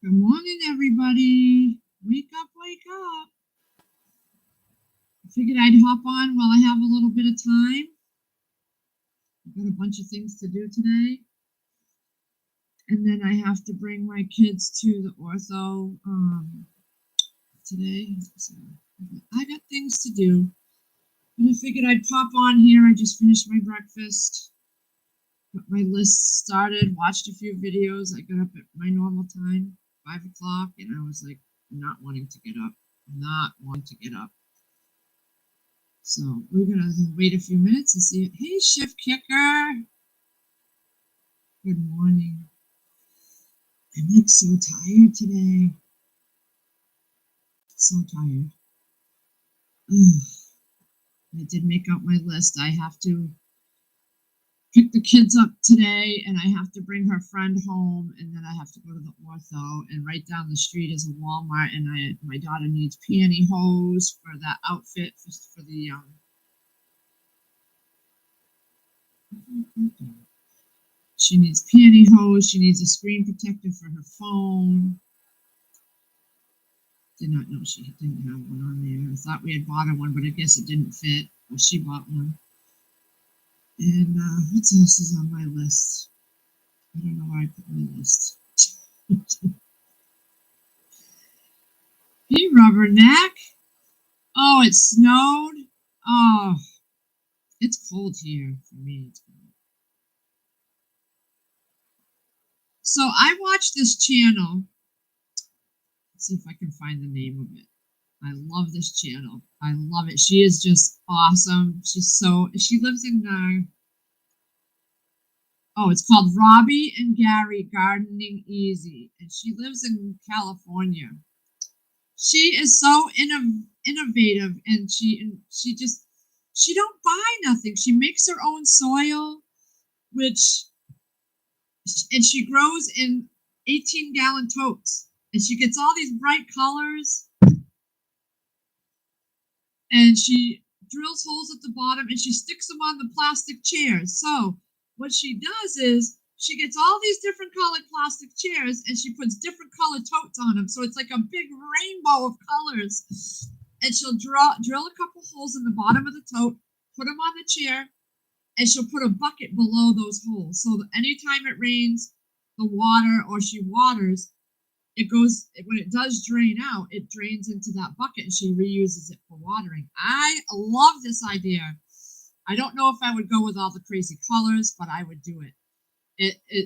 Good morning, everybody. Wake up, wake up. I figured I'd hop on while I have a little bit of time. I've got a bunch of things to do today. And then I have to bring my kids to the ortho today. So I got things to do. And I figured I'd pop on here. I just finished my breakfast, got my list started, watched a few videos. I got up at my normal time, 5 o'clock, and I was like not wanting to get up. Not wanting to get up. So we're gonna wait a few minutes and see. Hey, Shift Kicker. Good morning. I'm like so tired today. So tired. Ugh. I did make out my list. I have to pick the kids up today, and I have to bring her friend home, and then I have to go to the ortho. And right down the street is a Walmart, and my daughter needs pantyhose for that outfit for the She needs pantyhose. She needs a screen protector for her phone. Did not know she didn't have one on there. I thought we had bought her one, but I guess it didn't fit. Well, she bought one. And what else is on my list? I don't know where I put my list. Hey, Rubberneck. Oh, it snowed. Oh, it's cold here for me. It's cold. So I watched this channel. Let's see if I can find the name of it. I love this channel. I love it. She is just awesome. She lives in, it's called Robbie and Gary Gardening Easy. And she lives in California. She is so innovative, and she don't buy nothing. She makes her own soil, and she grows in 18-gallon totes. And she gets all these bright colors. And she drills holes at the bottom and she sticks them on the plastic chairs. So what she does is she gets all these different colored plastic chairs and she puts different colored totes on them. So it's like a big rainbow of colors. And she'll drill a couple holes in the bottom of the tote, put them on the chair, and she'll put a bucket below those holes. So that anytime it rains, the water, or she waters, when it does drain out, it drains into that bucket and she reuses it for watering. I love this idea. I don't know if I would go with all the crazy colors, but I would do it.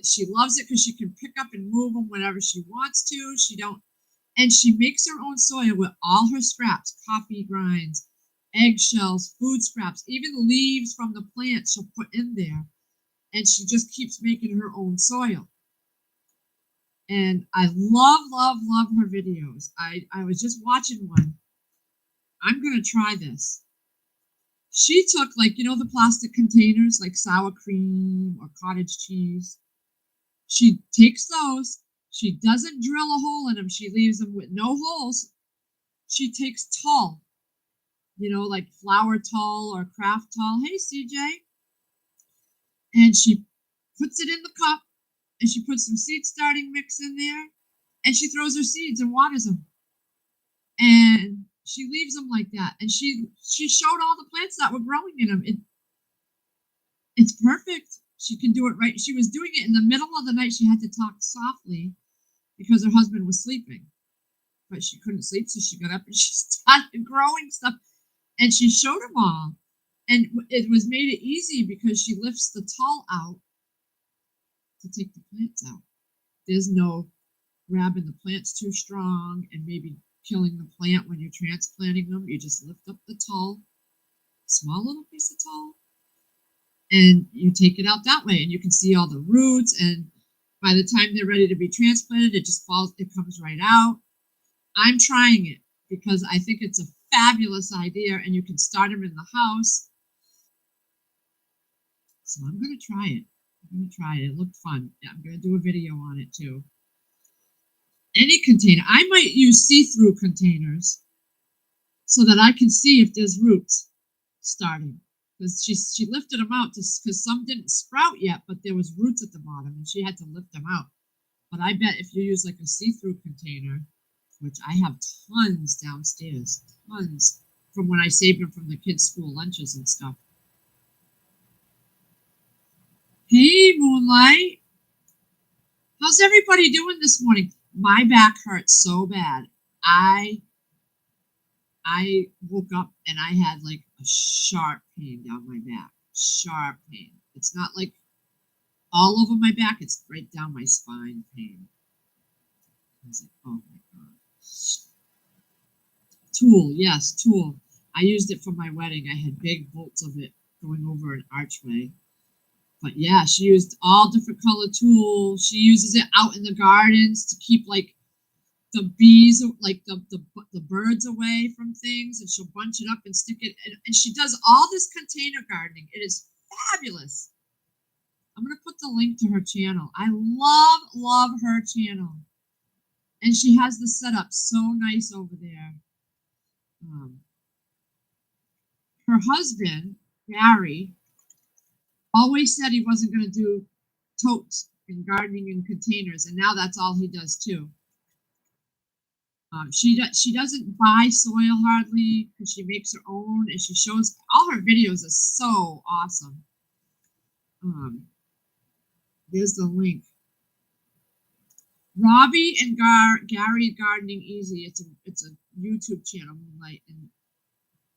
She loves it because she can pick up and move them whenever she wants to. And she makes her own soil with all her scraps, coffee grinds, eggshells, food scraps, even leaves from the plants she'll put in there. And she just keeps making her own soil. And I love her videos. I was just watching one. I'm going to try this. She took, the plastic containers, like sour cream or cottage cheese. She takes those. She doesn't drill a hole in them. She leaves them with no holes. She takes tulle, like flour tulle or craft tulle. Hey, CJ. And she puts it in the cup. And she puts some seed starting mix in there, and she throws her seeds and waters them. And she leaves them like that. And she showed all the plants that were growing in them. It's perfect. She can do it right. She was doing it in the middle of the night. She had to talk softly because her husband was sleeping. But she couldn't sleep, so she got up and she started growing stuff. And she showed them all. And it made it easy because she lifts the tulle out to take the plants out. There's no grabbing the plants too strong and maybe killing the plant when you're transplanting them. You just lift up the tulle, small little piece of tulle, and you take it out that way, and you can see all the roots. And by the time they're ready to be transplanted, it comes right out. I'm trying it because I think it's a fabulous idea, and you can start them in the house. So I'm going to try it. It looked fun. Yeah, I'm going to do a video on it too. Any container. I might use see-through containers so that I can see if there's roots starting. Because she lifted them out because some didn't sprout yet, but there was roots at the bottom and she had to lift them out. But I bet if you use like a see-through container, which I have tons downstairs, tons from when I saved them from the kids' school lunches and stuff. Hey, Moonlight. How's everybody doing this morning? My back hurts so bad. I woke up and I had like a sharp pain down my back. Sharp pain. It's not like all over my back, it's right down my spine pain. I was like, oh my God. Tulle, yes, tulle. I used it for my wedding. I had big bolts of it going over an archway. But yeah, she used all different color tulle. She uses it out in the gardens to keep like the bees, like the birds away from things, and she'll bunch it up and stick it. And she does all this container gardening. It is fabulous. I'm going to put the link to her channel. I love her channel. And she has the setup so nice over there. Her husband, Gary, always said he wasn't going to do totes and gardening in containers, and now that's all he does too. She doesn't buy soil hardly because she makes her own, and she shows all her videos are so awesome. There's the link. Robbie and Gary Gardening Easy. It's a YouTube channel, Moonlight, and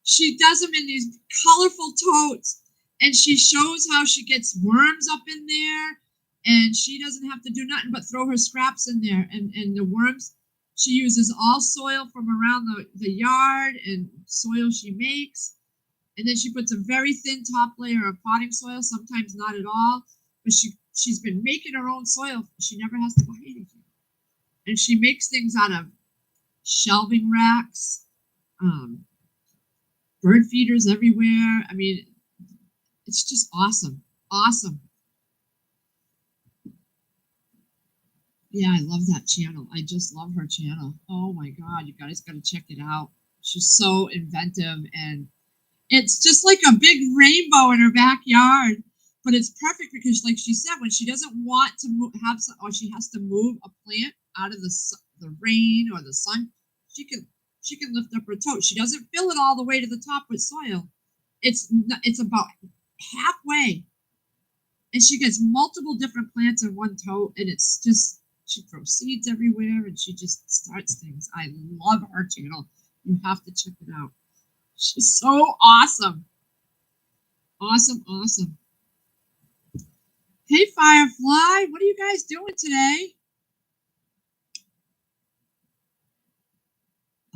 she does them in these colorful totes, and she shows how she gets worms up in there, and she doesn't have to do nothing but throw her scraps in there, and the worms. She uses all soil from around the yard and soil she makes. And then she puts a very thin top layer of potting soil, sometimes not at all. But she's been making her own soil. She never has to buy anything. And she makes things out of shelving racks, bird feeders everywhere. I mean, it's just awesome. Awesome. Yeah, I love that channel. I just love her channel. Oh my God, you guys got to check it out. She's so inventive, and it's just like a big rainbow in her backyard. But it's perfect because, like she said, when she doesn't want to or she has to move a plant out of the rain or the sun, she can lift up her tote. She doesn't fill it all the way to the top with soil. It's about halfway, and she gets multiple different plants in one tote, and it's just. She throws seeds everywhere, and she just starts things. I love her channel. You have to check it out. She's so awesome. Awesome, awesome. Hey, Firefly, what are you guys doing today?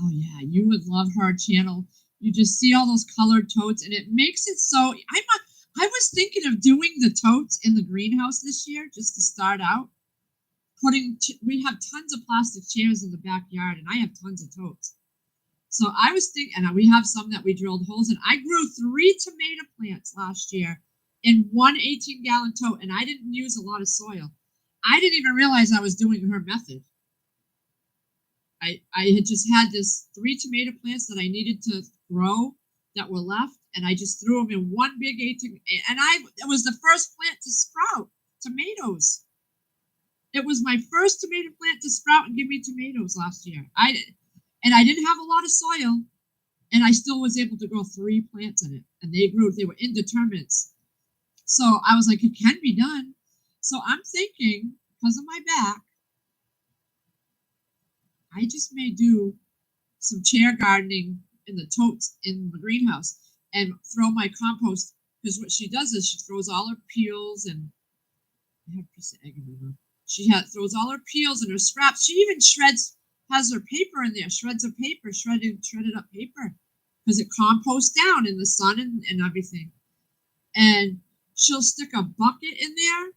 Oh, yeah, you would love her channel. You just see all those colored totes, and it makes it so... I was thinking of doing the totes in the greenhouse this year, just to start out. We have tons of plastic chairs in the backyard, and I have tons of totes. So I was thinking, and we have some that we drilled holes in. I grew 3 tomato plants last year in one 18-gallon tote, and I didn't use a lot of soil. I didn't even realize I was doing her method. I had just had this 3 tomato plants that I needed to grow that were left, and I just threw them in one big 18, and it was the first plant to sprout tomatoes. It was my first tomato plant to sprout and give me tomatoes last year. I didn't have a lot of soil, and I still was able to grow 3 plants in it, and they grew. They were indeterminates. So I was like, it can be done. So I'm thinking, because of my back, I just may do some chair gardening in the totes in the greenhouse and throw my compost, because what she does is she throws all her peels, and I have a piece of egg in my mouth. She throws all her peels and her scraps. She even has her paper in there, shreds of paper, shredded up paper, because it composts down in the sun and everything. And she'll stick a bucket in there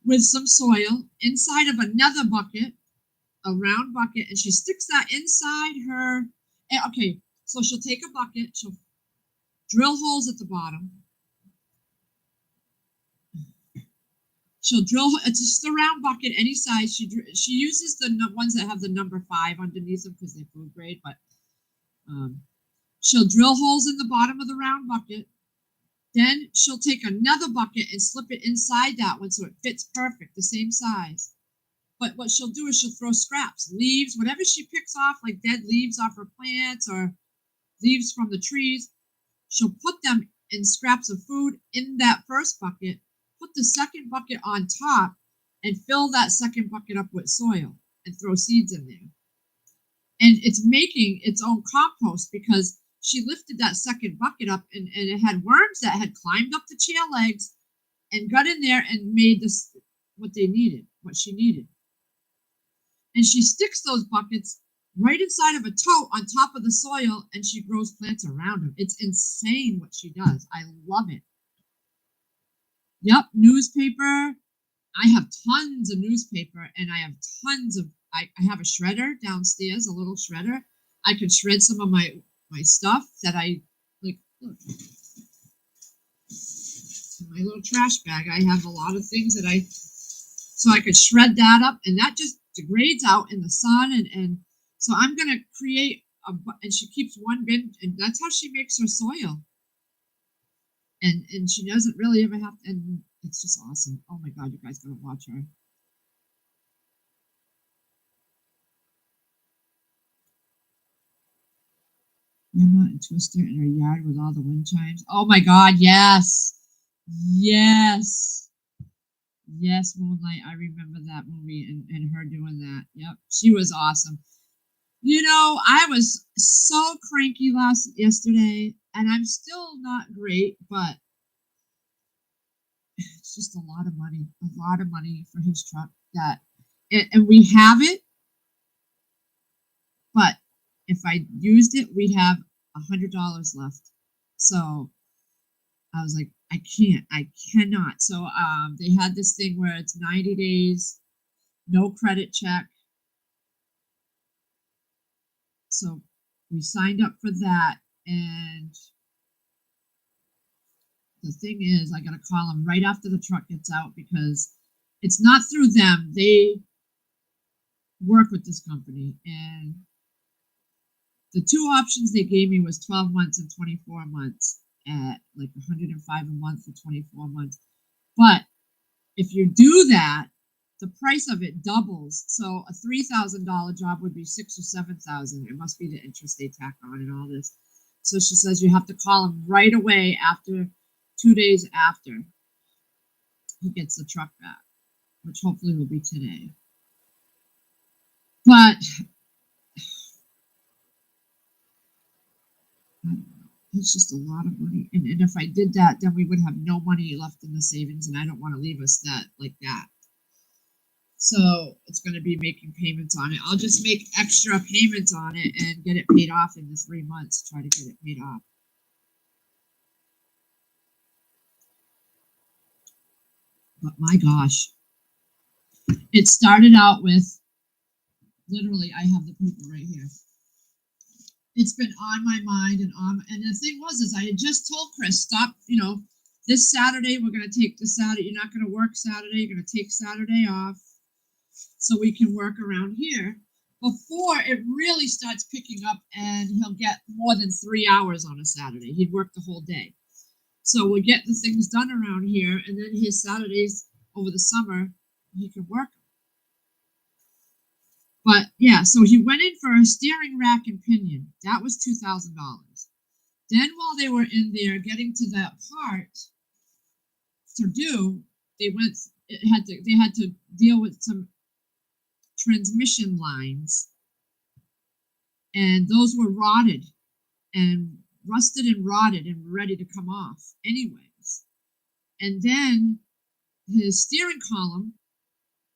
with some soil inside of another bucket, a round bucket, and she sticks that inside her. Okay, so she'll take a bucket, she'll drill holes at the bottom. She'll drill. It's just a round bucket, any size. She uses the ones that have the number 5 underneath them because they're food grade. But she'll drill holes in the bottom of the round bucket. Then she'll take another bucket and slip it inside that one so it fits perfect, the same size. But what she'll do is she'll throw scraps, leaves, whatever she picks off, like dead leaves off her plants or leaves from the trees. She'll put them in scraps of food in that first bucket, put the second bucket on top, and fill that second bucket up with soil and throw seeds in there. And it's making its own compost because she lifted that second bucket up and it had worms that had climbed up the chair legs and got in there and made this what she needed. And she sticks those buckets right inside of a tote on top of the soil and she grows plants around them. It's insane what she does. I love it. Yep, newspaper. I have tons of newspaper and I have tons of I have a shredder downstairs, a little shredder. I could shred some of my stuff that I like. Look, in my little trash bag, I have a lot of things that so I could shred that up, and that just degrades out in the sun. And so I'm gonna create and she keeps one bin, and that's how she makes her soil. And she doesn't really ever have to, and it's just awesome. Oh my God, you guys gotta watch her. Grandma and Twister in her yard with all the wind chimes. Oh my God, yes. Yes. Yes, Moonlight. I remember that movie and her doing that. Yep. She was awesome. You know, I was so cranky yesterday, and I'm still not great, but it's just a lot of money for his truck and we have it, but if I used it, we'd have $100 left. So I was like, I cannot. So they had this thing where it's 90 days, no credit check. So we signed up for that, and the thing is, I gotta call them right after the truck gets out because it's not through them. They work with this company, and the two options they gave me was 12 months and 24 months at like 105 a month for 24 months. But if you do that, the price of it doubles. So a $3,000 job would be $6,000 or $7,000. It must be the interest they tack on and all this. So she says you have to call him right away after 2 days after he gets the truck back, which hopefully will be today. But it's just a lot of money. And if I did that, then we would have no money left in the savings, and I don't want to leave us that like that. So it's going to be making payments on it. I'll just make extra payments on it and get it paid off in the 3 months. Try to get it paid off. But my gosh, it started out with literally, I have the paper right here. It's been on my mind and the thing is I had just told Chris, stop, this Saturday we're going to take the Saturday. You're not going to work Saturday. You're going to take Saturday off so we can work around here before it really starts picking up and he'll get more than 3 hours on a Saturday. He'd work the whole day. So we'll get the things done around here, and then his Saturdays over the summer, he can work. But yeah, so he went in for a steering rack and pinion. That was $2,000. Then while they were in there getting to that part to do, they had to deal with some transmission lines, and those were rotted and rusted and rotted and ready to come off anyways. And then his steering column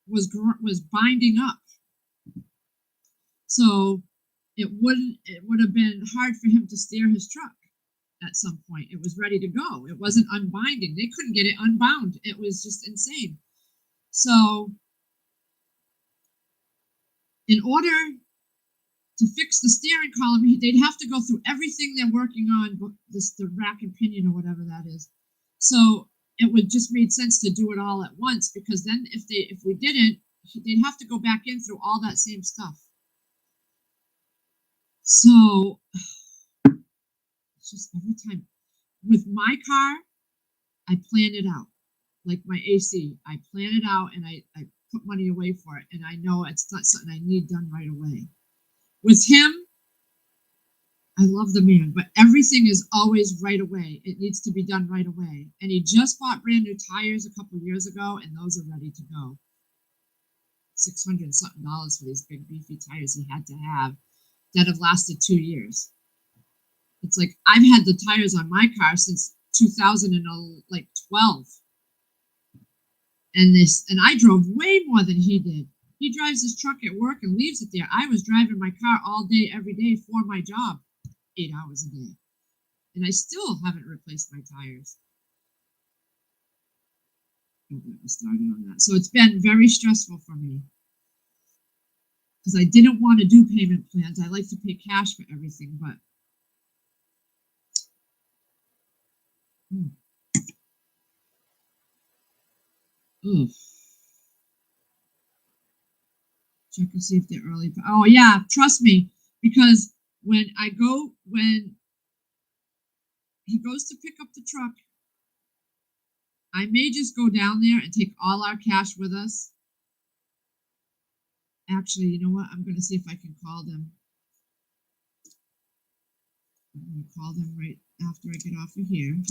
was binding up, so it would have been hard for him to steer his truck at some point. It was ready to go. It wasn't unbinding. They couldn't get it unbound. It was just insane. So in order to fix the steering column, they'd have to go through everything they're working on, the rack and pinion or whatever that is. So it would just made sense to do it all at once, because then if we didn't, they'd have to go back in through all that same stuff. So it's just every time with my car, I plan it out. Like my AC, I plan it out and I put money away for it, and I know it's not something I need done right away. With him, I love the man, but everything is always right away. It needs to be done right away. And he just bought brand new tires a couple of years ago, and those are ready to go. $600 something for these big beefy tires he had to have that have lasted 2 years. It's like I've had the tires on my car since 2012, and I drove way more than he did. He drives his truck at work and leaves it there. I was driving my car all day, every day for my job, 8 hours a day, and I still haven't replaced my tires. Don't get me started on that. So it's been very stressful for me because I didn't want to do payment plans. I like to pay cash for everything, but ugh. Check and see if they're early. Oh yeah, trust me, because when he goes to pick up the truck, I may just go down there and take all our cash with us. Actually, you know what? I'm going to see if I can call them. I'm going to call them right after I get off of here.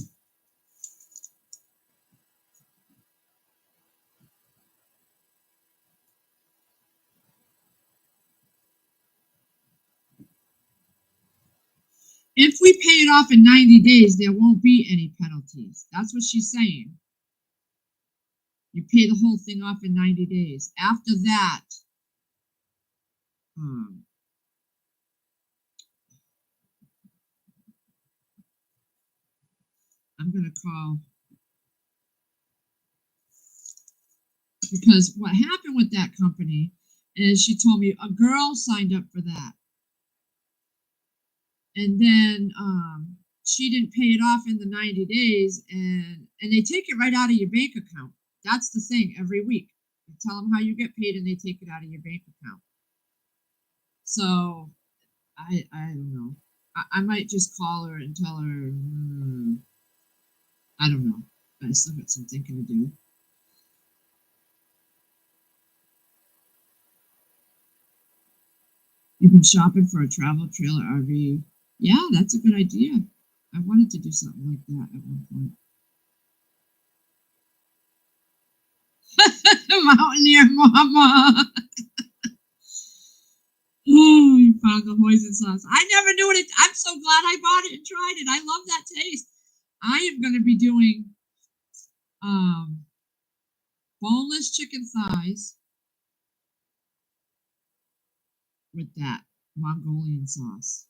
If we pay it off in 90 days, there won't be any penalties. That's what she's saying. You pay the whole thing off in 90 days. After that, I'm going to call, because what happened with that company is she told me a girl signed up for that. And then she didn't pay it off in the 90 days, and they take it right out of your bank account. That's the thing. Every week you tell them how you get paid, and they take it out of your bank account. So I don't know. I might just call her and tell her, I don't know. I still got some thinking to do. You've been shopping for a travel trailer RV. Yeah, that's a good idea. I wanted to do something like that at one point. Mountaineer Mama. Oh, you found the hoisin sauce. I never knew it. I'm so glad I bought it and tried it. I love that taste. I am going to be doing boneless chicken thighs with that Mongolian sauce.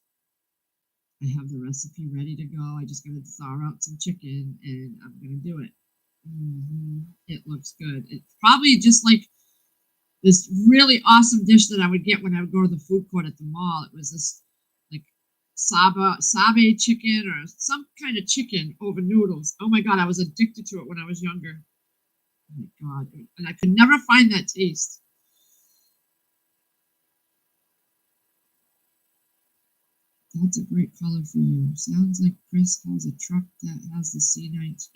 I have the recipe ready to go. I just got to thaw out some chicken, and I'm going to do it. It looks good. It's probably just like this really awesome dish that I would get when I would go to the food court at the mall. It was this like sabe chicken or some kind of chicken over noodles. Oh my god, I was addicted to it when I was younger. Oh my god, and I could never find that taste. That's a great color for you. Sounds like Chris has a truck that has the C19.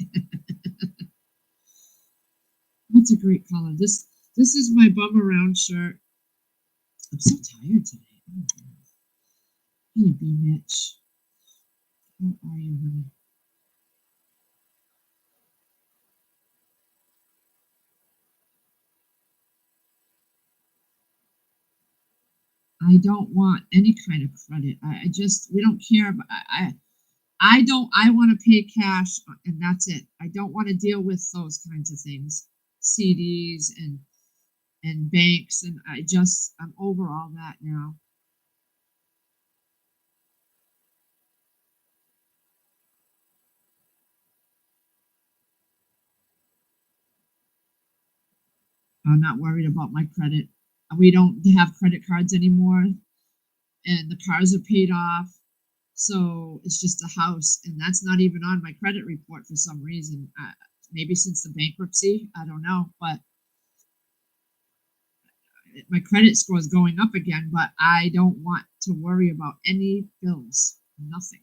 That's a great color. This is my bum around shirt. I'm so tired today. Oh, hey, B. Mitch. How are you, honey? I don't want any kind of credit. I just, we don't care. But I want to pay cash, and that's it. I don't want to deal with those kinds of things, CDs and banks, and I'm over all that now. I'm not worried about my credit. We don't have credit cards anymore, and the cars are paid off. So it's just a house, and that's not even on my credit report for some reason. Maybe since the bankruptcy, I don't know, but my credit score is going up again. But I don't want to worry about any bills, nothing.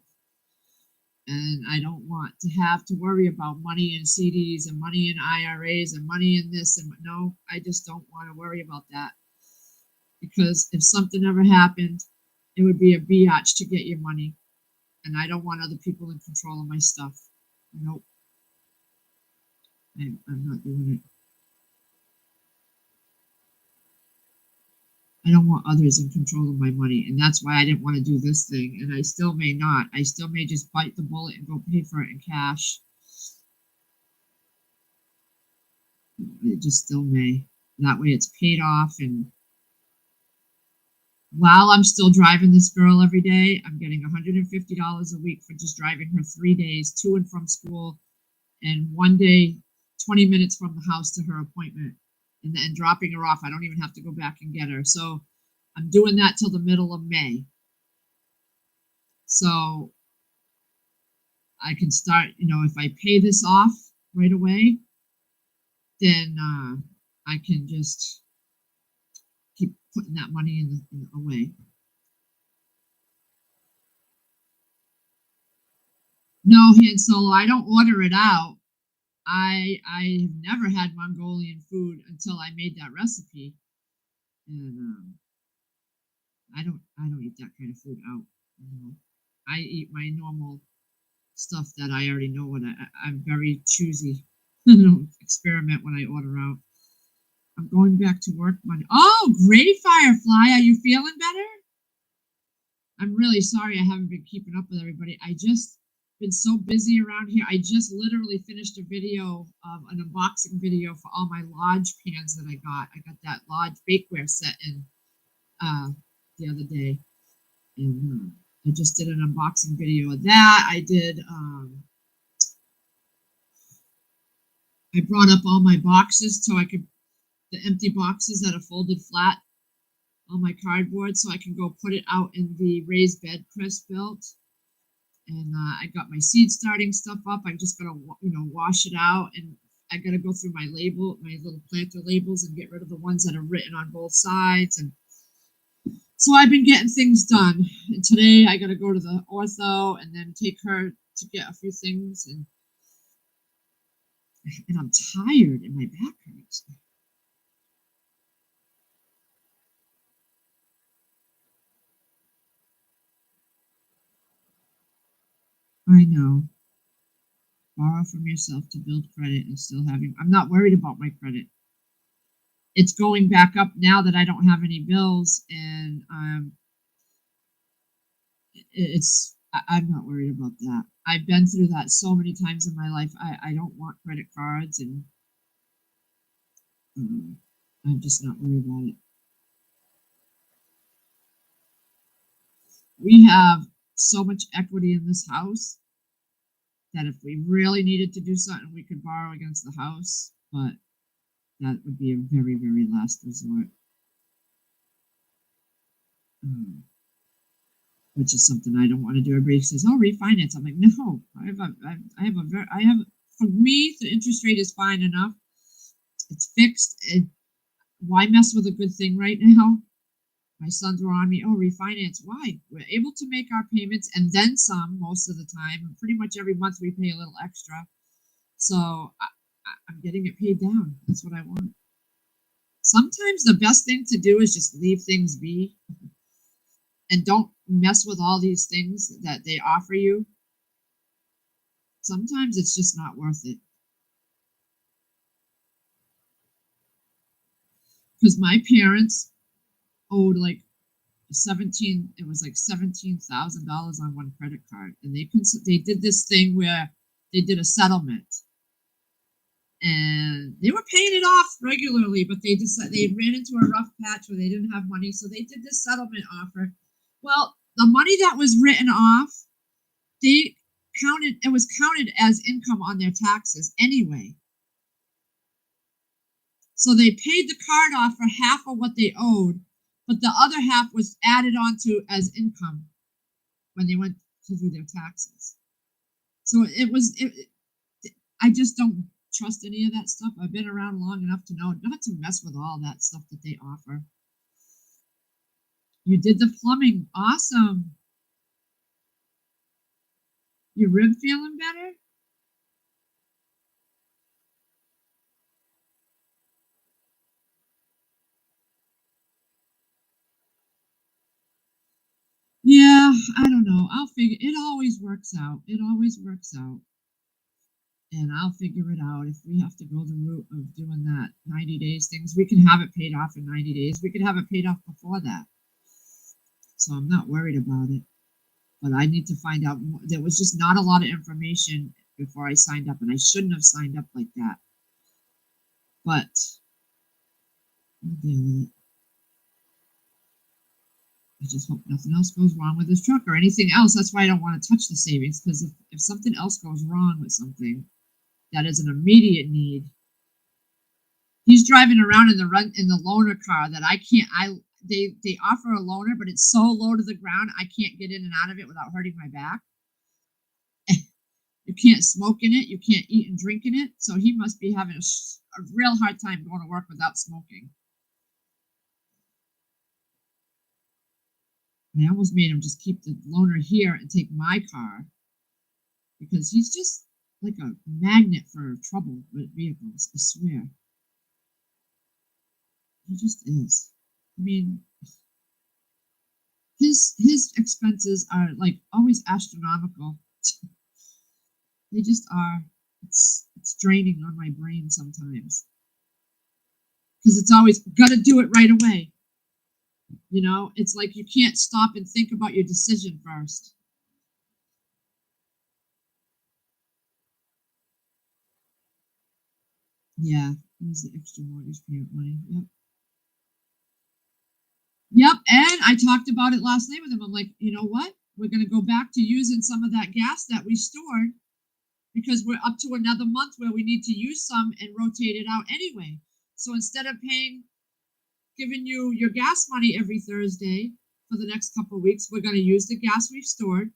And I don't want to have to worry about money in CDs and money in IRAs and money in this. And no, I just don't want to worry about that. Because if something ever happened, it would be a biatch to get your money. And I don't want other people in control of my stuff. Nope. I'm not doing it. I don't want others in control of my money, and that's why I didn't want to do this thing, and I still may not. I still may just bite the bullet and go pay for it in cash. It just still may. That way it's paid off, and while I'm still driving this girl every day, I'm getting $150 a week for just driving her 3 days to and from school, and one day, 20 minutes from the house to her appointment, and then dropping her off. I don't even have to go back and get her. So I'm doing that till the middle of May. So I can start, if I pay this off right away, then I can just keep putting that money away. No, Han Solo, I don't order it out. I have never had Mongolian food until I made that recipe, and I don't eat that kind of food out. I eat my normal stuff that I already know. What I'm very choosy. I don't experiment when I order out. I'm going back to work Monday. Oh, great, Firefly! Are you feeling better? I'm really sorry I haven't been keeping up with everybody. I just been so busy around here. I just literally finished a video, an unboxing video for all my Lodge pans that I got. I got that Lodge bakeware set in the other day, and I just did an unboxing video of that. I did. I brought up all my boxes so I could, the empty boxes that are folded flat on my cardboard, so I can go put it out in the raised bed Chris built. And I got my seed starting stuff up. I'm just gonna, wash it out, and I gotta go through my little planter labels, and get rid of the ones that are written on both sides. And so I've been getting things done. And today I gotta go to the ortho, and then take her to get a few things. And I'm tired, and my back hurts. I know. Borrow from yourself to build credit and still having. I'm not worried about my credit. It's going back up now that I don't have any bills, and I'm not worried about that. I've been through that so many times in my life. I don't want credit cards, and I'm just not worried about it. We have so much equity in this house that if we really needed to do something, we could borrow against the house, but that would be a very, very last resort. Which is something I don't want to do. Everybody says, "Oh, refinance." I'm like, no. For me, the interest rate is fine enough. It's fixed. Why mess with a good thing right now? My sons were on me. Oh, refinance. Why? We're able to make our payments and then some most of the time. And pretty much every month we pay a little extra. So I'm getting it paid down. That's what I want. Sometimes the best thing to do is just leave things be. And don't mess with all these things that they offer you. Sometimes it's just not worth it. Because my parents owed like it was like $17,000 on one credit card, and they did this thing where they did a settlement, and they were paying it off regularly, but they ran into a rough patch where they didn't have money, so they did this settlement offer. Well, the money that was written off, it was counted as income on their taxes anyway. So they paid the card off for half of what they owed, but the other half was added on to as income when they went to do their taxes. So I just don't trust any of that stuff. I've been around long enough to know not to mess with all that stuff that they offer. You did the plumbing. Awesome. Your rib feeling better? Yeah, I don't know. I'll figure it always works out. It always works out. And I'll figure it out. If we have to go the route of doing that 90 days things, we can have it paid off in 90 days. We could have it paid off before that. So I'm not worried about it. But I need to find out more. There was just not a lot of information before I signed up, and I shouldn't have signed up like that. But I'll deal with it. I just hope nothing else goes wrong with this truck or anything else. That's why I don't want to touch the savings, because if something else goes wrong with something that is an immediate need, he's driving around in the loaner car that I can't. They offer a loaner, but it's so low to the ground I can't get in and out of it without hurting my back. You can't smoke in it. You can't eat and drink in it. So he must be having a real hard time going to work without smoking. I almost made him just keep the loaner here and take my car, because he's just like a magnet for trouble with vehicles, I swear. He just is. I mean, his expenses are like always astronomical. They just are. It's draining on my brain sometimes, because it's always gotta do it right away. You know, it's like you can't stop and think about your decision first. Yeah, use the extra mortgage payment money. Yep. Yep, and I talked about it last night with him. I'm like, you know what? We're going to go back to using some of that gas that we stored, because we're up to another month where we need to use some and rotate it out anyway. So instead of giving you your gas money every Thursday for the next couple of weeks, we're going to use the gas we've stored,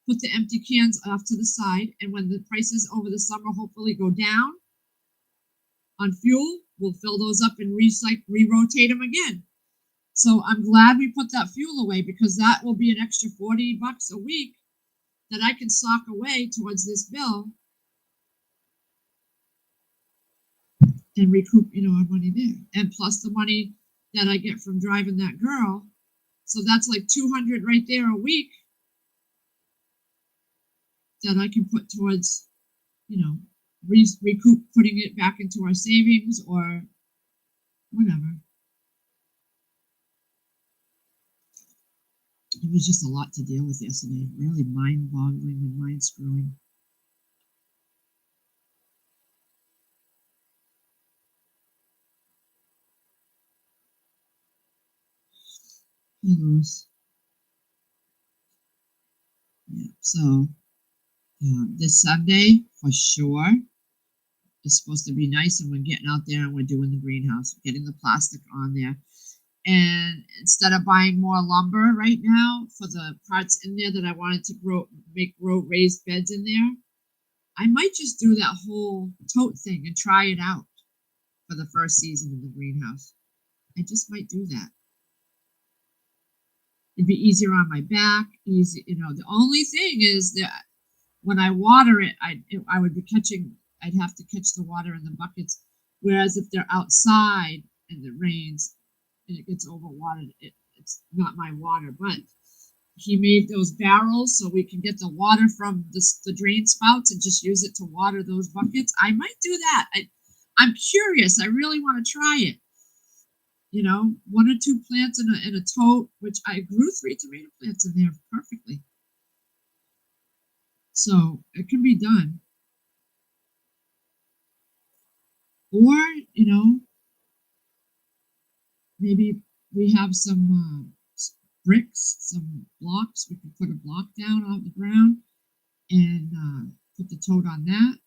put the empty cans off to the side, and when the prices over the summer hopefully go down on fuel, we'll fill those up and re-rotate them again. So I'm glad we put that fuel away, because that will be an extra $40 a week that I can sock away towards this bill and recoup, our money there. And plus the money that I get from driving that girl. So that's like $200 right there a week that I can put towards, recoup, putting it back into our savings or whatever. It was just a lot to deal with yesterday. Really mind-boggling and mind-screwing. Hey, Louis. Yeah. So this Sunday, for sure, is supposed to be nice, and we're getting out there and we're doing the greenhouse, getting the plastic on there. And instead of buying more lumber right now for the parts in there that I wanted to grow raised beds in there, I might just do that whole tote thing and try it out for the first season of the greenhouse. I just might do that. It'd be easier on my back. Easy, the only thing is that when I water it, I would be catching. I'd have to catch the water in the buckets. Whereas if they're outside and it rains and it gets overwatered, it's not my water. But he made those barrels so we can get the water from the drain spouts and just use it to water those buckets. I might do that. I'm curious. I really want to try it. 1 or 2 plants in a tote, which I grew 3 tomato plants in there perfectly. So it can be done. Or, maybe we have some bricks, some blocks. We could put a block down on the ground and put the tote on that.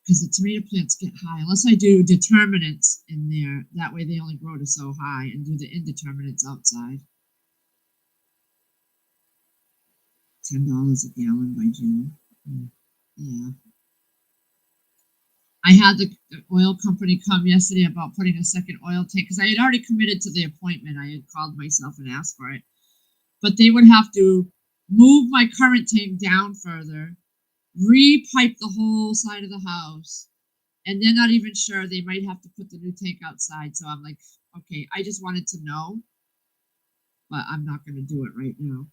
Because the tomato plants get high, unless I do determinants in there. That way they only grow to so high, and do the indeterminants outside. $10 a gallon by June. Yeah. I had the oil company come yesterday about putting a second oil tank, because I had already committed to the appointment. I had called myself and asked for it. But they would have to move my current tank down further, re-pipe the whole side of the house, and they're not even sure. They might have to put the new tank outside. So I'm like, okay, I just wanted to know, but I'm not going to do it right now.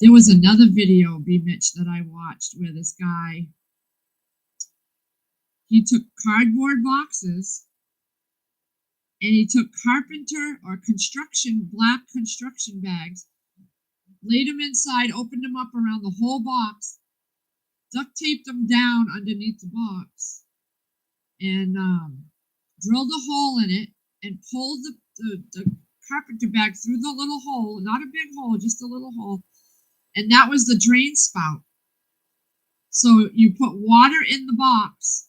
There was another video, B. Mitch, that I watched where this guy, he took cardboard boxes and he took carpenter or black construction bags, laid them inside, opened them up around the whole box, duct taped them down underneath the box, and drilled a hole in it and pulled the carpenter bag through the little hole, not a big hole, just a little hole, and that was the drain spout. So you put water in the box,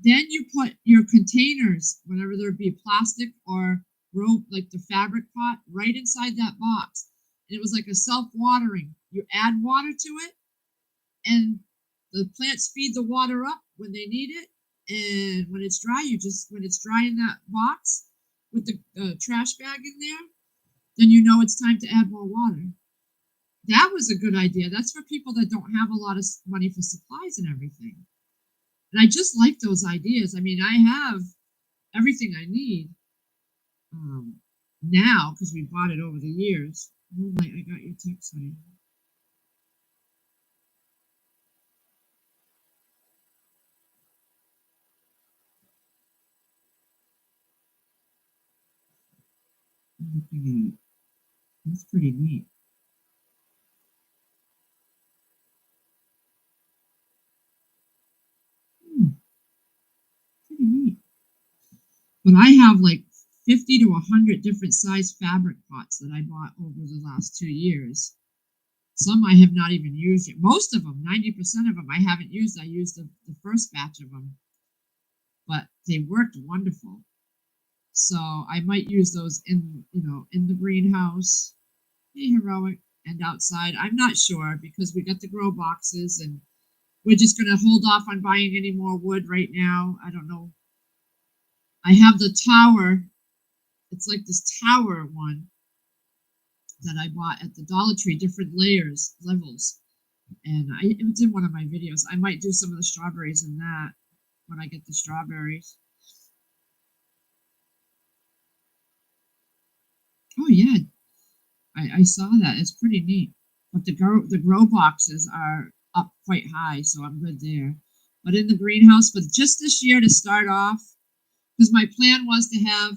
then you put your containers, whatever there be, plastic or rope, like the fabric pot, right inside that box. And it was like a self-watering. You add water to it, and the plants feed the water up when they need it. And when it's dry, when it's dry in that box with the trash bag in there, then you know it's time to add more water. That was a good idea. That's for people that don't have a lot of money for supplies and everything. And I just like those ideas. I mean, I have everything I need now because we bought it over the years. Moonlight, I got your text, honey. I'm looking at it. That's pretty neat. Pretty neat. But I have like 50 to 100 different size fabric pots that I bought over the last 2 years. Some I have not even used yet. Most of them, 90% of them, I haven't used. I used the first batch of them, but they worked wonderful. So I might use those in the greenhouse, hey, heroic, and outside. I'm not sure because we got the grow boxes and we're just going to hold off on buying any more wood right now. I don't know. I have the tower. It's like this tower one that I bought at the Dollar Tree, different levels. And it's in one of my videos. I might do some of the strawberries in that when I get the strawberries. Oh yeah, I saw that. It's pretty neat. But the grow boxes are up quite high, so I'm good there. But in the greenhouse, but just this year to start off, because my plan was to have,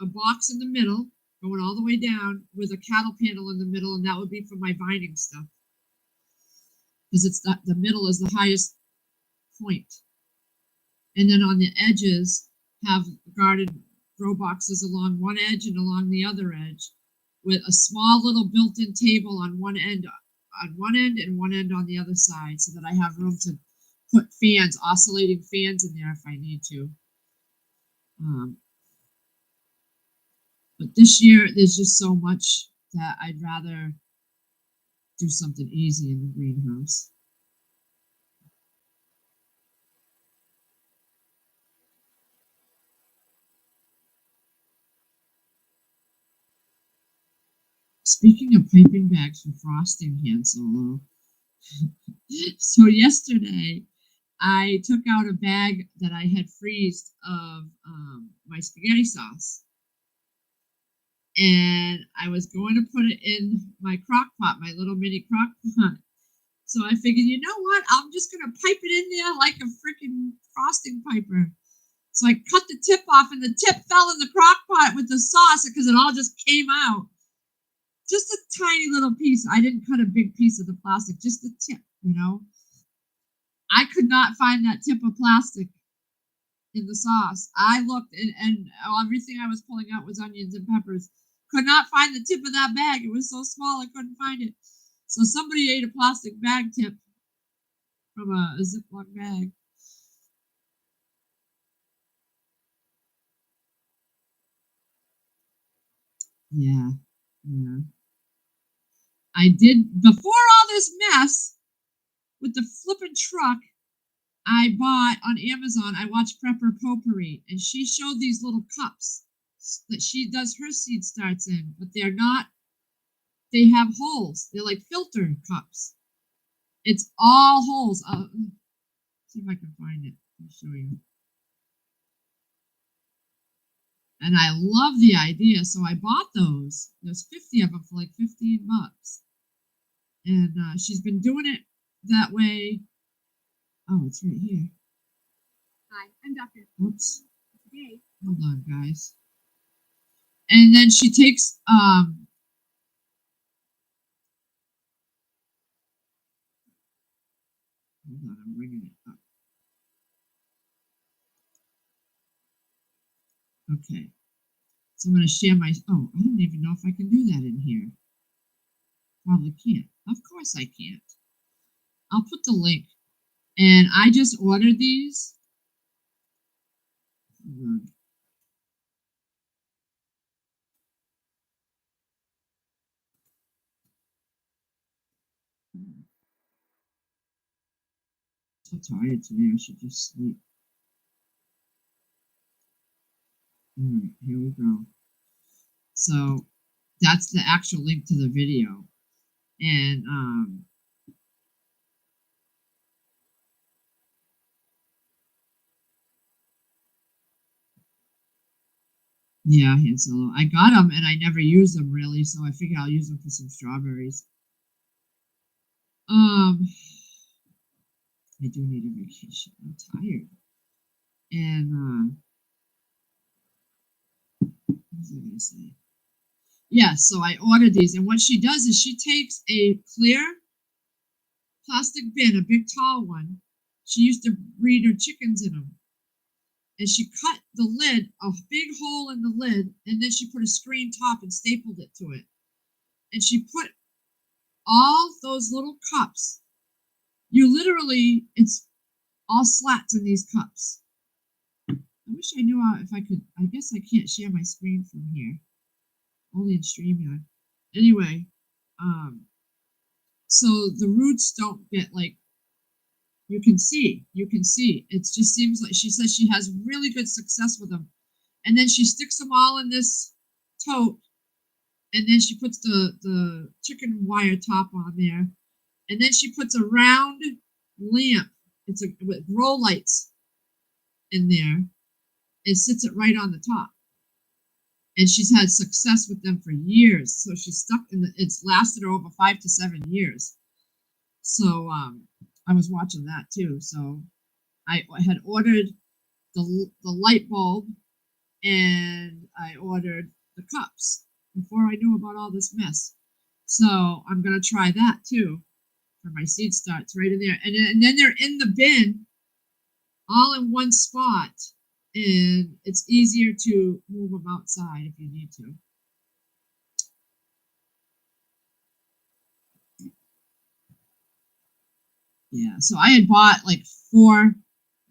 a box in the middle going all the way down with a cattle panel in the middle, and that would be for my binding stuff. Because the middle is the highest point. And then on the edges, have garden grow boxes along one edge and along the other edge, with a small little built-in table on one end and one end on the other side, so that I have room to put oscillating fans in there if I need to. But this year, there's just so much that I'd rather do something easy in the greenhouse. Speaking of piping bags for frosting, Han Solo. So yesterday, I took out a bag that I had freezed of my spaghetti sauce. And I was going to put it in my crock pot, my little mini crock pot. So I figured, you know what? I'm just going to pipe it in there like a freaking frosting piper. So I cut the tip off, and the tip fell in the crock pot with the sauce because it all just came out. Just a tiny little piece. I didn't cut a big piece of the plastic, just the tip, I could not find that tip of plastic in the sauce. I looked, and everything I was pulling out was onions and peppers. Could not find the tip of that bag. It was so small I couldn't find it. So somebody ate a plastic bag tip from a Ziploc bag. Yeah. I did, before all this mess with the flippin' truck, I bought on Amazon, I watched Prepper Potpourri, and she showed these little cups. that she does her seed starts in, but they're not. They have holes. They're like filter cups. It's all holes. See if I can find it. I'll show you. And I love the idea, so I bought those. There's 50 of them for like $15. And she's been doing it that way. Oh, it's right here. Hi, I'm Dr. Oops. Today. Hold on, guys. And then she takes hold on, I'm bringing it up. Okay. So I'm going to share my. Oh, I don't even know if I can do that in here. Probably can't. Of course I can't. I'll put the link. And I just ordered these. Hold on. So tired today. I should just sleep. All right, here we go. So that's the actual link to the video. And yeah, hand solo. I got them and I never used them really, so I figure I'll use them for some strawberries. I do need a vacation. I'm tired. And what was I gonna say? Yeah, so I ordered these, and what she does is she takes a clear plastic bin, a big tall one. She used to breed her chickens in them. And she cut the lid, a big hole in the lid, and then she put a screen top and stapled it to it. And she put all those little cups. You literally, it's all slats in these cups. I wish I knew how, if I could. I guess I can't share my screen from here. Only in StreamYard. Anyway, so the roots don't get like, you can see. It just seems like she says she has really good success with them. And then she sticks them all in this tote, and then she puts the chicken wire top on there, and then she puts a round lamp. It's with grow lights in there. It sits it right on the top, and she's had success with them for years. So she's stuck in it's lasted her over 5 to 7 years. So I was watching that too. So I had ordered the light bulb, and I ordered the cups before I knew about all this mess. So I'm gonna try that too for my seed starts right in there, and then they're in the bin, all in one spot, and it's easier to move them outside if you need to. Yeah, so I had bought like 4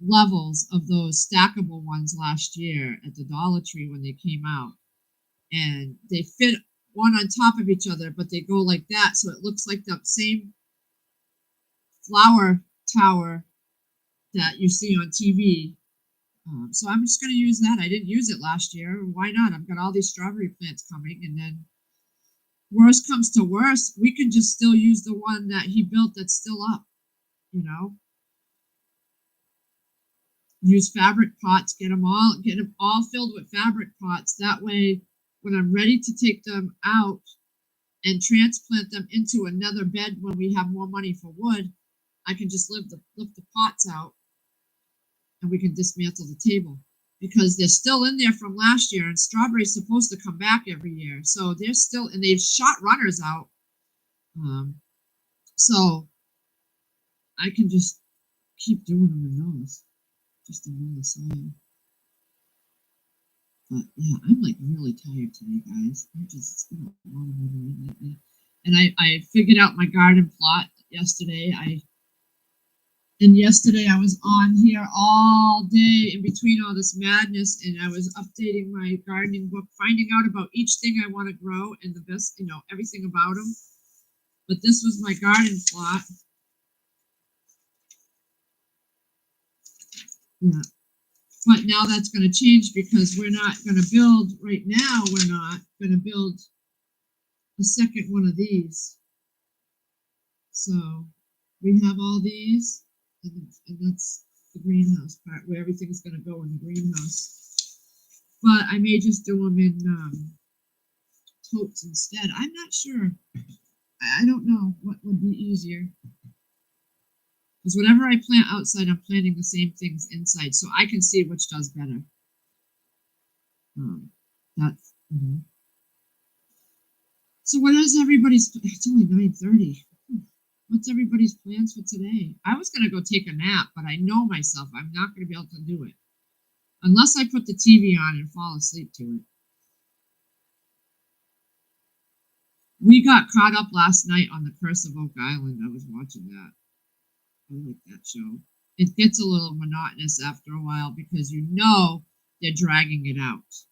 levels of those stackable ones last year at the Dollar Tree when they came out, and they fit one on top of each other, but they go like that, so it looks like the same flower tower that you see on TV. So I'm just going to use that. I didn't use it last year. Why not? I've got all these strawberry plants coming, and then worst comes to worst, we can just still use the one that he built that's still up, you know. Use fabric pots, get them all filled with fabric pots. That way, when I'm ready to take them out and transplant them into another bed when we have more money for wood, I can just lift the pots out, and we can dismantle the table, because they're still in there from last year, and strawberry's supposed to come back every year, so they're still, and they've shot runners out. So I can just keep doing them in those, just in the soil. But yeah, I'm like really tired today, guys. It's been a long morning lately. And I figured out my garden plot yesterday. Yesterday I was on here all day in between all this madness, and I was updating my gardening book, finding out about each thing I want to grow and the best, everything about them. But this was my garden plot. Yeah. But now that's going to change because we're not going to build right now. We're not going to build the second one of these. So we have all these, and that's the greenhouse part where everything is going to go in the greenhouse. But I may just do them in totes instead. I'm not sure. I don't know what would be easier. Because whatever I plant outside, I'm planting the same things inside, so I can see which does better. That's So what is everybody's? It's only 9:30. What's everybody's plans for today? I was gonna go take a nap, but I know myself. I'm not gonna be able to do it unless I put the TV on and fall asleep to it. We got caught up last night on the Curse of Oak Island. I was watching that. I like that show. It gets a little monotonous after a while because you know they're dragging it out.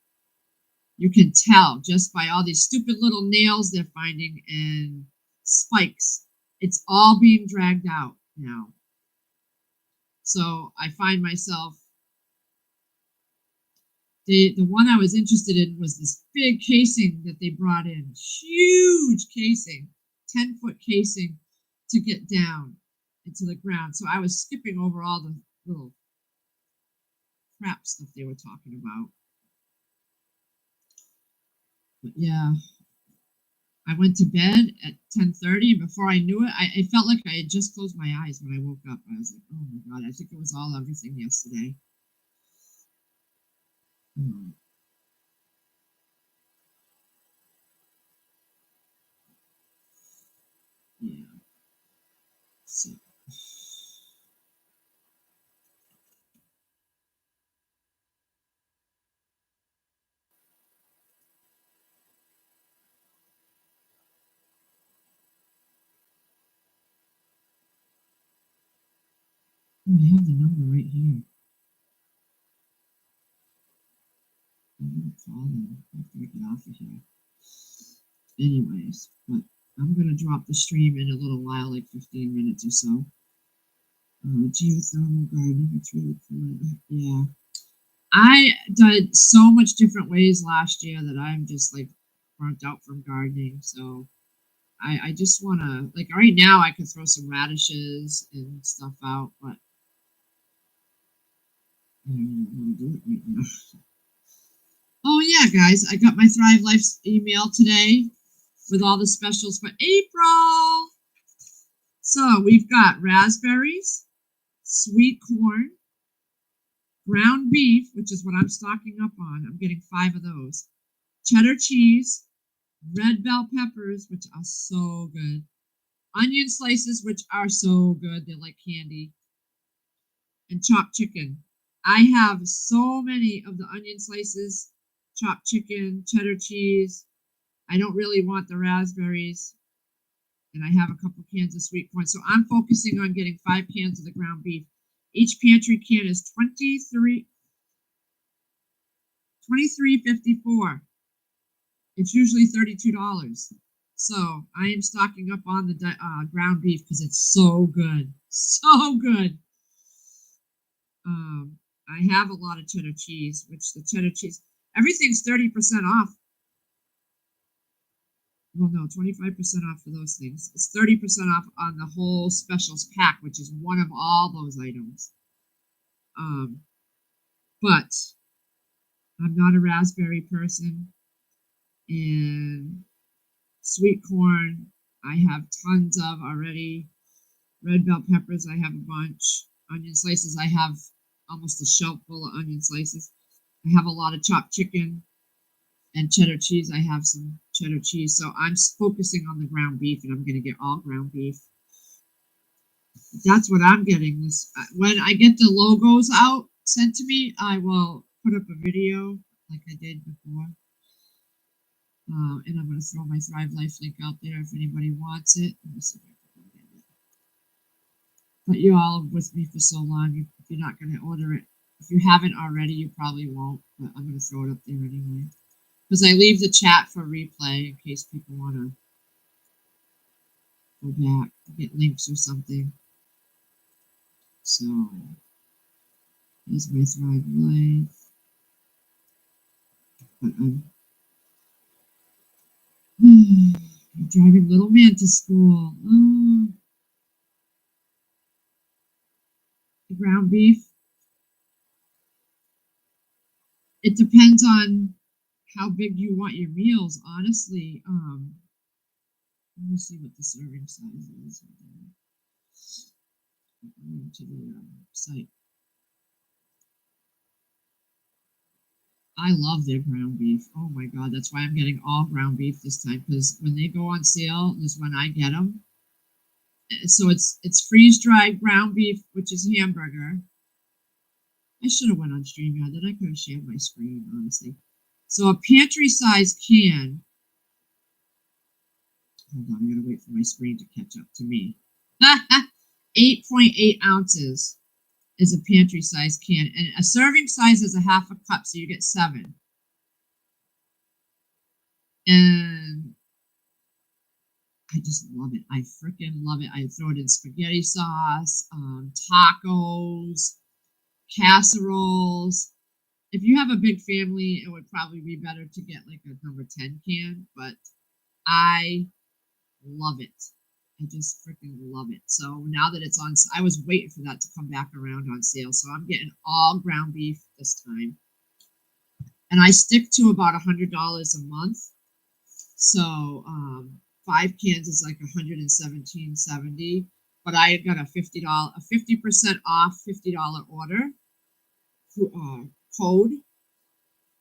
You can tell just by all these stupid little nails they're finding and spikes. It's all being dragged out now. So I find myself, the one I was interested in was this big casing that they brought in. Huge casing, 10-foot casing to get down into the ground. So I was skipping over all the little crap stuff they were talking about. But yeah, I went to bed at 10:30, and before I knew it, I felt like I had just closed my eyes when I woke up. I was like, oh my God, I think it was all everything yesterday. Yeah. So. Oh, I have the number right here. I'm gonna call them after I get off of here. Anyways, but I'm gonna drop the stream in a little while, like 15 minutes or so. Geothermal gardening, it's really cool. Yeah. I did so much different ways last year that I'm just like burnt out from gardening. So I just want to, like, right now I could throw some radishes and stuff out, but I don't want to do it right now. Oh yeah, guys, I got my Thrive Life email today with all the specials for April. So we've got raspberries, sweet corn, ground beef, which is what I'm stocking up on. I'm getting 5 of those. Cheddar cheese, red bell peppers, which are so good. Onion slices, which are so good. They're like candy. And chopped chicken. I have so many of the onion slices, chopped chicken, cheddar cheese. I don't really want the raspberries. And I have a couple cans of sweet corn. So I'm focusing on getting 5 cans of the ground beef. Each pantry can is $23.54. It's usually $32. So I am stocking up on the ground beef because it's so good. So good. I have a lot of cheddar cheese, which the cheddar cheese, everything's 30% off. Well, no, 25% off for those things. It's 30% off on the whole specials pack, which is one of all those items. But I'm not a raspberry person. And sweet corn, I have tons of already. Red bell peppers, I have a bunch. Onion slices, I have almost a shelf full of onion slices. I have a lot of chopped chicken. And cheddar cheese, I have some cheddar cheese. So I'm focusing on the ground beef, and I'm going to get all ground beef. That's what I'm getting. This when I get the logos out sent to me, I will put up a video like I did before. And I'm going to throw my Thrive Life link out there if anybody wants it. Let me see if I can get it. But you all are with me for so long. If you're not going to order it, if you haven't already, you probably won't. But I'm going to throw it up there anyway. Because I leave the chat for replay in case people want to go back, get links or something. So, There's my Thrive Life. But I'm driving little man to school. Oh, the ground beef. It depends on how big you want your meals, honestly. Let me see what the serving size is. Going to the site. I love their ground beef. Oh my god, that's why I'm getting all ground beef this time, because when they go on sale is when I get them. So it's freeze dried ground beef, which is hamburger. I should have went on StreamYard. Then I could have shared my screen, honestly. So a pantry size can. Hold on, I'm gonna wait for my screen to catch up to me. 8.8 ounces is a pantry size can, and a serving size is a half a cup, so you get 7. And I just love it. I freaking love it. I throw it in spaghetti sauce, tacos, casseroles. If you have a big family, it would probably be better to get like a number 10 can, but I love it. I just freaking love it. So now that it's on, I was waiting for that to come back around on sale. So I'm getting all ground beef this time. And I stick to about $100 a month. So 5 cans is like $117.70. But I got a $50, a 50% off $50 order code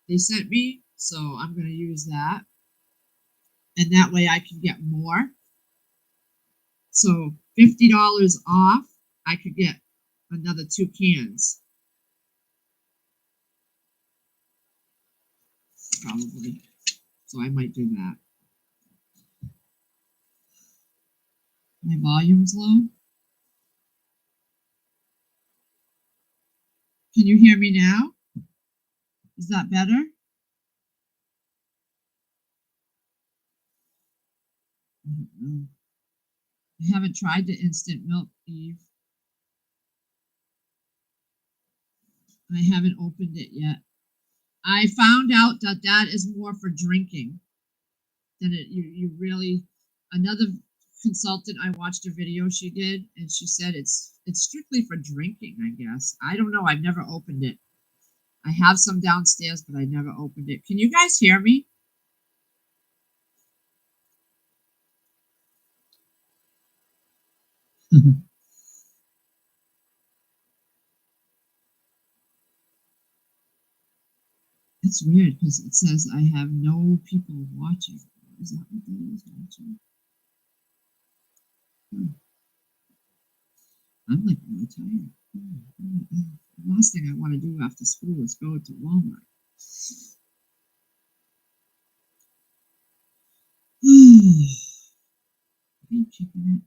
they sent me. So I'm going to use that. And that way I can get more. So $50 off, I could get another 2 cans. Probably. So I might do that. My volume's low. Can you hear me now? Is that better? I don't know. I haven't tried the instant milk, Eve. I haven't opened it yet. I found out that that is more for drinking than it. You really. Another consultant, I watched a video she did, and she said it's strictly for drinking. I guess I don't know. I've never opened it. I have some downstairs, but I never opened it. Can you guys hear me? It's weird because it says I have no people watching. Is that what that is? Watching? Hmm. I'm like really tired. The last thing I want to do after school is go to Walmart. Hey, chicken.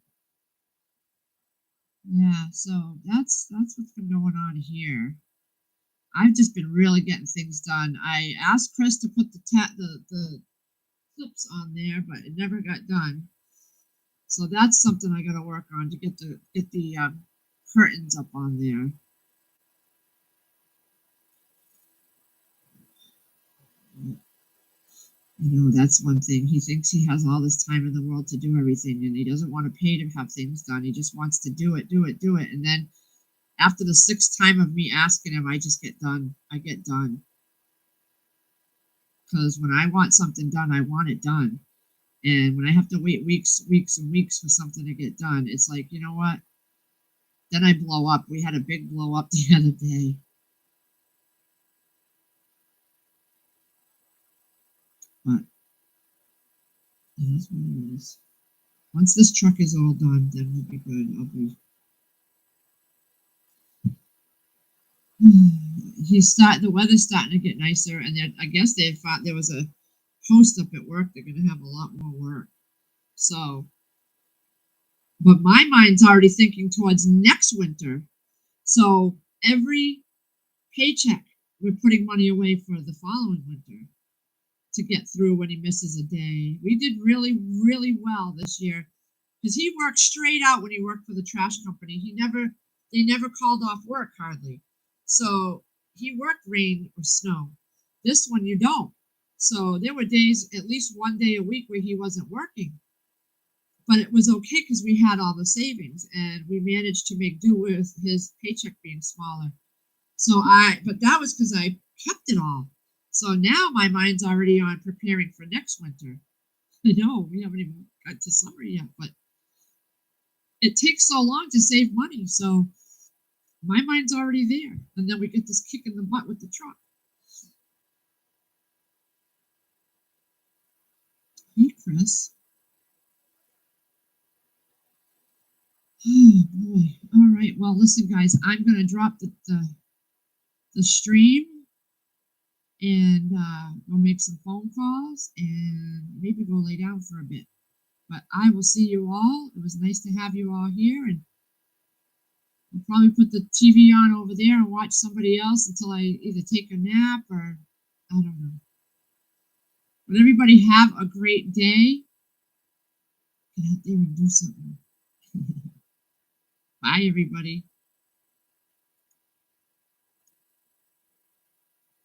Yeah, so that's what's been going on here. I've just been really getting things done. I asked Chris to put the clips on there, but it never got done. So that's something I got to work on to get the curtains up on there. That's one thing. He thinks he has all this time in the world to do everything, and he doesn't want to pay to have things done. He just wants to do it. And then after the 6th time of me asking him, I just get done. I get done. Because when I want something done, I want it done. And when I have to wait weeks and weeks for something to get done, it's like, you know what? Then I blow up. We had a big blow up the other day. But it is what it is. Once this truck is all done, then we'll be good. The weather's starting to get nicer, and I guess they thought there was a post up at work. They're going to have a lot more work. So, but my mind's already thinking towards next winter. So every paycheck, we're putting money away for the following winter to get through when he misses a day. We did really, really well this year because he worked straight out when he worked for the trash company. They never called off work hardly. So he worked rain or snow. This one you don't. So there were days, at least one day a week, where he wasn't working. But it was okay because we had all the savings and we managed to make do with his paycheck being smaller. But that was because I kept it all. So now my mind's already on preparing for next winter. I know we haven't even got to summer yet, but it takes so long to save money. So my mind's already there. And then we get this kick in the butt with the truck. Hey, Chris. Oh boy. All right. Well, listen, guys, I'm gonna drop the stream and go make some phone calls and maybe go lay down for a bit. But I will see you all. It was nice to have you all here, and I'll probably put the TV on over there and watch somebody else until I either take a nap or I don't know. But everybody have a great day. Get out there and do something. Bye, everybody.